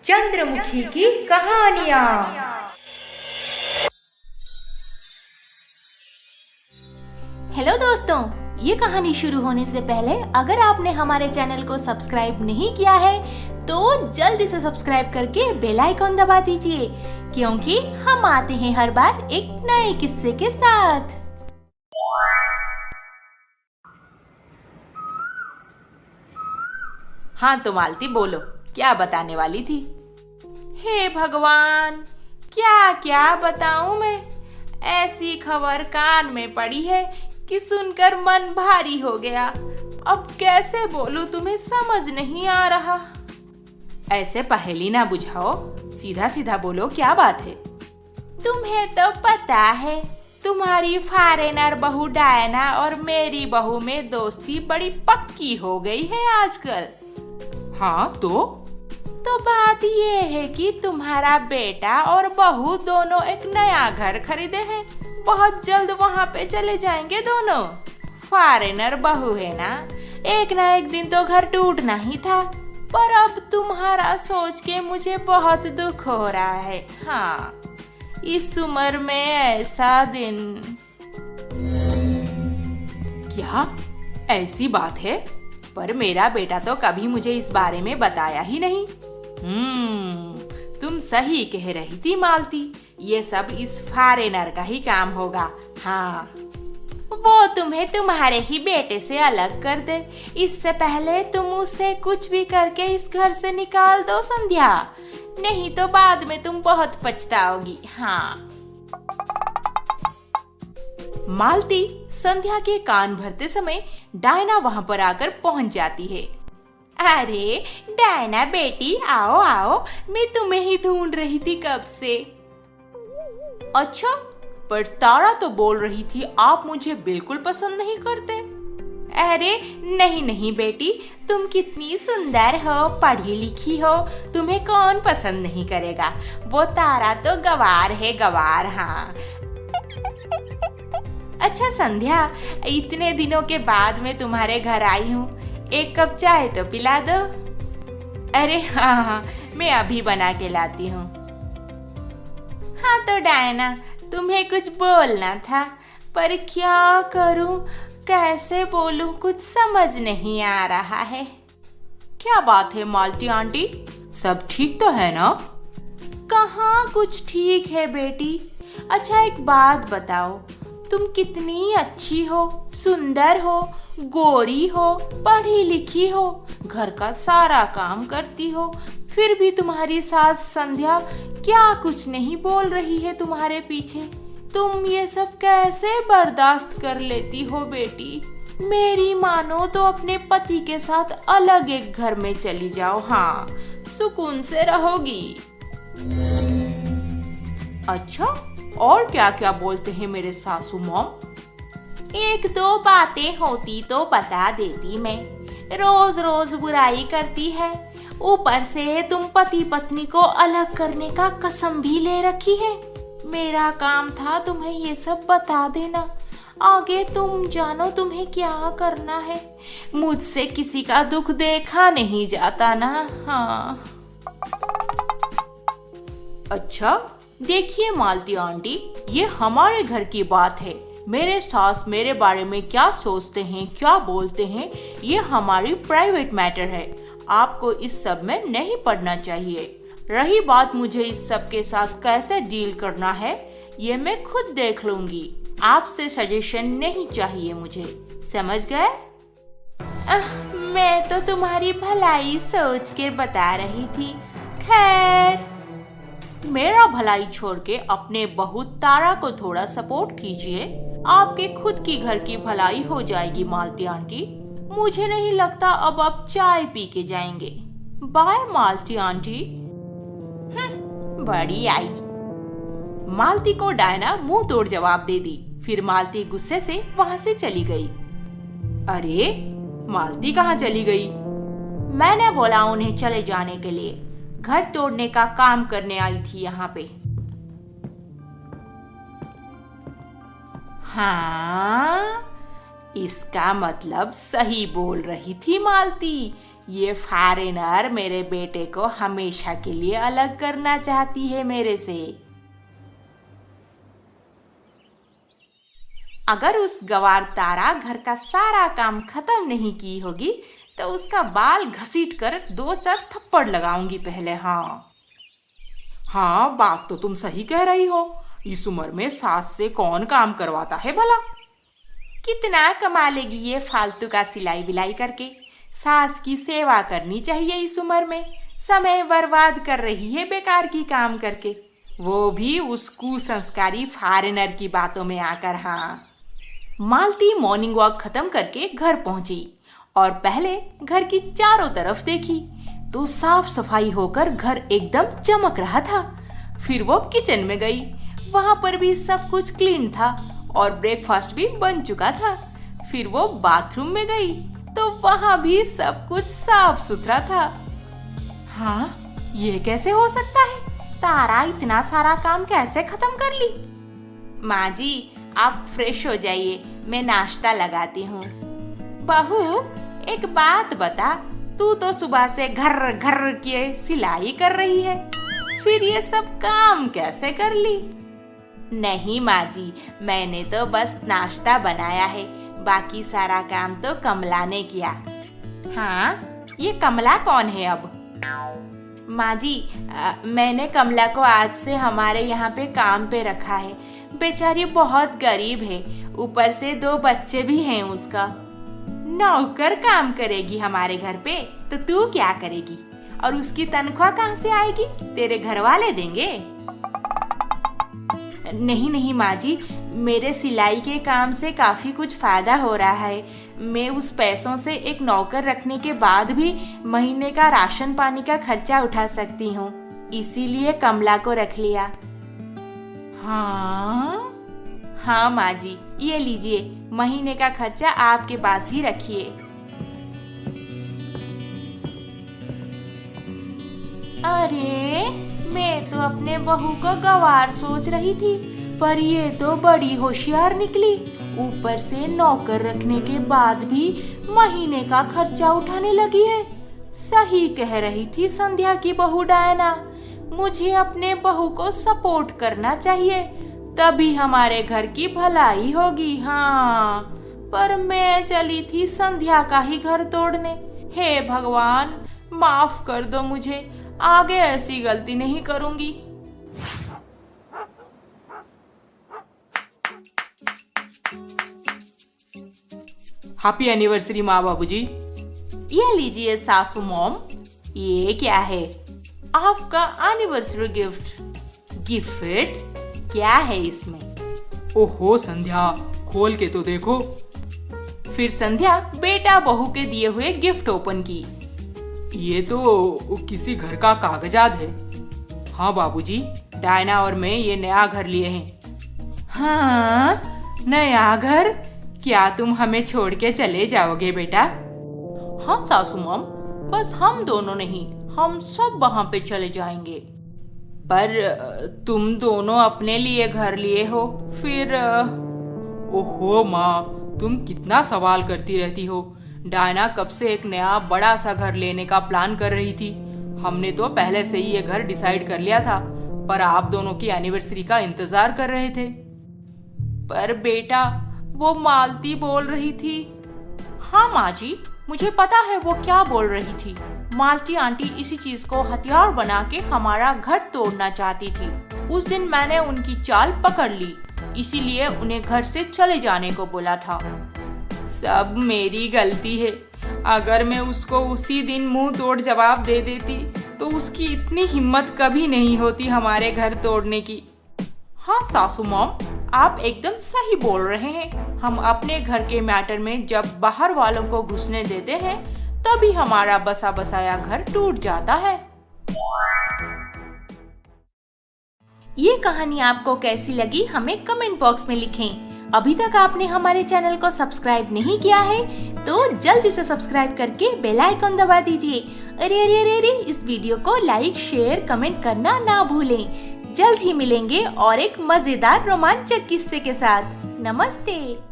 चंद्रमुखी की कहानियाँ। हेलो दोस्तों, ये कहानी शुरू होने से पहले अगर आपने हमारे चैनल को सब्सक्राइब नहीं किया है तो जल्दी से सब्सक्राइब करके बेल आइकॉन दबा दीजिए, क्योंकि हम आते हैं हर बार एक नए किस्से के साथ। हाँ तो मालती, बोलो, क्या बताने वाली थी? हे भगवान, क्या क्या बताऊं मैं। ऐसी खबर कान में पड़ी है कि सुनकर मन भारी हो गया। अब कैसे बोलूं, तुम्हें समझ नहीं आ रहा। ऐसे पहेली ना बुझाओ, सीधा सीधा बोलो, क्या बात है? तुम्हें तो पता है, तुम्हारी फॉरेनर बहू डायना और मेरी बहू में दोस्ती बड़ी पक्की हो गई है आजकल। हाँ तो बात ये है कि तुम्हारा बेटा और बहू दोनों एक नया घर खरीदे हैं। बहुत जल्द वहाँ पे चले जाएंगे दोनों। फॉरेनर बहू है ना एक दिन तो घर टूटना ही था। पर अब तुम्हारा सोच के मुझे बहुत दुख हो रहा है। हाँ, इस उम्र में ऐसा दिन। क्या ऐसी बात है? पर मेरा बेटा तो कभी मुझे इस बारे में बताया ही नहीं। तुम सही कह रही थी मालती, ये सब इस फॉरेनर का ही काम होगा। हाँ, वो तुम्हें तुम्हारे ही बेटे से अलग कर दे, इससे पहले तुम उसे कुछ भी करके इस घर से निकाल दो संध्या, नहीं तो बाद में तुम बहुत पछताओगी। हाँ। मालती संध्या के कान भरते समय डायना वहाँ पर आकर पहुँच जाती है। अरे डायना बेटी, आओ आओ, मैं तुम्हें ही ढूंढ रही थी कब से। अच्छा, पर तारा तो बोल रही थी आप मुझे बिल्कुल पसंद नहीं करते। अरे नहीं नहीं बेटी, तुम कितनी सुंदर हो, पढ़ी लिखी हो, तुम्हें कौन पसंद नहीं करेगा। वो तारा तो गवार है, गवार। हाँ। अच्छा संध्या, इतने दिनों के बाद मैं तुम्हारे घर आई हूँ, एक कप चाय तो पिला दो। अरे हाँ, मैं अभी बना के लाती हूँ। हाँ तो डायना, तुम्हें कुछ बोलना था, पर क्या करूँ, कैसे बोलूँ, कुछ समझ नहीं आ रहा है। क्या बात है मालती आंटी, सब ठीक तो है ना? कहाँ कुछ ठीक है बेटी। अच्छा एक बात बताओ, तुम कितनी अच्छी हो, सुंदर हो, गोरी हो, पढ़ी लिखी हो, घर का सारा काम करती हो, फिर भी तुम्हारी सास संध्या क्या कुछ नहीं बोल रही है तुम्हारे पीछे। तुम ये सब कैसे बर्दाश्त कर लेती हो बेटी? मेरी मानो तो अपने पति के साथ अलग एक घर में चली जाओ। हाँ, सुकून से रहोगी। अच्छा, और क्या क्या बोलते हैं मेरे सासू मॉम? एक दो बातें होती तो बता देती मैं। रोज रोज बुराई करती है, ऊपर से तुम पति पत्नी को अलग करने का कसम भी ले रखी है। मेरा काम था तुम्हें ये सब बता देना, आगे तुम जानो तुम्हें क्या करना है। मुझसे किसी का दुख देखा नहीं जाता ना। हाँ। अच्छा देखिए मालती आंटी, ये हमारे घर की बात है। मेरे सास मेरे बारे में क्या सोचते हैं, क्या बोलते हैं, ये हमारी प्राइवेट मैटर है। आपको इस सब में नहीं पड़ना चाहिए। रही बात मुझे इस सब के साथ कैसे डील करना है, ये मैं खुद देख लूंगी। आपसे सजेशन नहीं चाहिए मुझे, समझ गए? मैं तो तुम्हारी भलाई सोच के बता रही थी। खैर, मेरा भलाई छोड़ के अपने बहू तारा को थोड़ा सपोर्ट कीजिए, आपके खुद की घर की भलाई हो जाएगी मालती आंटी। मुझे नहीं लगता अब आप चाय पी के जाएंगे। बाय मालती आंटी। बड़ी आई। मालती को डायना मुंह तोड़ जवाब दे दी। फिर मालती गुस्से से वहाँ से चली गई। अरे मालती कहाँ चली गई? मैंने बोला उन्हें चले जाने के लिए, घर तोड़ने का काम करने आई थी यहाँ पे। हाँ, इसका मतलब सही बोल रही थी मालती, ये फॉरेनर मेरे बेटे को हमेशा के लिए अलग करना चाहती है मेरे से। अगर उस गवार तारा घर का सारा काम खत्म नहीं की होगी तो उसका बाल घसीट कर 2-4 थप्पड़ लगाऊंगी पहले। हाँ, बात तो तुम सही कह रही हो। इस उम्र में सास से कौन काम करवाता है भला। कितना कमा लेगी ये फालतू का सिलाई बिलाई करके। सास की सेवा करनी चाहिए इस उम्र में। समय बर्बाद कर रही है बेकार की काम करके, वो भी उस कुसंस्कारी फॉरेनर की बातों में आकर। मालती मॉर्निंग वॉक खत्म करके घर पहुंची और पहले घर की चारों तरफ देखी तो साफ सफाई होकर घर एकदम चमक रहा था। फिर वो किचन में गई, वहां पर भी सब कुछ क्लीन था और ब्रेकफास्ट भी बन चुका था। फिर वो बाथरूम में गई तो वहां भी सब कुछ साफ सुथरा था। हाँ, ये कैसे हो सकता है? तारा इतना सारा काम कैसे खत्म कर ली? माँ जी, आप फ्रेश हो जाइए, मैं नाश्ता लगाती हूँ। बहू, एक बात बता, तू तो सुबह से घर घर के सिलाई कर रही है, फिर ये सब काम कैसे कर ली? नहीं माँ जी, मैंने तो बस नाश्ता बनाया है, बाकी सारा काम तो कमला ने किया। हाँ, ये कमला कौन है अब? माँ जी, मैंने कमला को आज से हमारे यहाँ पे काम पे रखा है। बेचारी बहुत गरीब है, ऊपर से 2 बच्चे भी हैं उसका। नौकर काम करेगी हमारे घर पे तो तू क्या करेगी? और उसकी तनख्वाह कहाँ से आएगी? तेरे घर वाले देंगे? नहीं माँ जी, मेरे सिलाई के काम से काफी कुछ फायदा हो रहा है। मैं उस पैसों से एक नौकर रखने के बाद भी महीने का राशन पानी का खर्चा उठा सकती हूँ, इसीलिए कमला को रख लिया। हाँ माँ जी, ये लीजिए, महीने का खर्चा आपके पास ही रखिए। अरे, मैं तो अपने बहू को गंवार सोच रही थी, पर ये तो बड़ी होशियार निकली। ऊपर से नौकर रखने के बाद भी महीने का खर्चा उठाने लगी है। सही कह रही थी संध्या की बहू डायना, मुझे अपने बहू को सपोर्ट करना चाहिए, तभी हमारे घर की भलाई होगी। हाँ, पर मैं चली थी संध्या का ही घर तोड़ने। हे भगवान, माफ कर दो मुझे, आगे ऐसी गलती नहीं करूंगी। हैप्पी एनिवर्सरी माँ बाबूजी। ये लीजिए सासू मॉम। ये क्या है? आपका एनिवर्सरी गिफ्ट। गिफ्ट? क्या है इसमें? ओहो संध्या, खोल के तो देखो। फिर संध्या बेटा बहू के दिए हुए गिफ्ट ओपन की। ये तो किसी घर का कागजात है। हाँ बाबूजी, डायना और मैं ये नया घर लिए हैं। हाँ, नया घर? क्या तुम हमें छोड़ के चले जाओगे बेटा? हाँ सासू मॉम, बस हम दोनों नहीं, हम सब वहाँ पे चले जाएंगे। पर तुम दोनों अपने लिए घर लिए हो, फिर? ओहो माँ, तुम कितना सवाल करती रहती हो। डायना कब से एक नया बड़ा सा घर लेने का प्लान कर रही थी। हमने तो पहले से ही ये घर डिसाइड कर लिया था, पर आप दोनों की एनिवर्सरी का इंतजार कर रहे थे। पर बेटा, वो मालती बोल रही थी। हाँ माँ जी, मुझे पता है वो क्या बोल रही थी। मालती आंटी इसी चीज को हथियार बना के हमारा घर तोड़ना चाहती थी। उस दिन मैंने उनकी चाल पकड़ ली, इसीलिए उन्हें घर से चले जाने को बोला था। सब मेरी गलती है। अगर मैं उसको उसी दिन मुंह तोड़ जवाब दे देती तो उसकी इतनी हिम्मत कभी नहीं होती हमारे घर तोड़ने की। हाँ सासू मॉम, आप एकदम सही बोल रहे हैं। हम अपने घर के मैटर में जब बाहर वालों को घुसने देते हैं, तभी हमारा बसा बसाया घर टूट जाता है। ये कहानी आपको कैसी लगी हमें कमेंट बॉक्स में लिखें। अभी तक आपने हमारे चैनल को सब्सक्राइब नहीं किया है तो जल्दी से सब्सक्राइब करके बेल आइकन दबा दीजिए। अरे अरे अरे अरे, इस वीडियो को लाइक शेयर कमेंट करना ना भूलें। जल्द ही मिलेंगे और एक मजेदार रोमांचक किस्से के साथ। नमस्ते।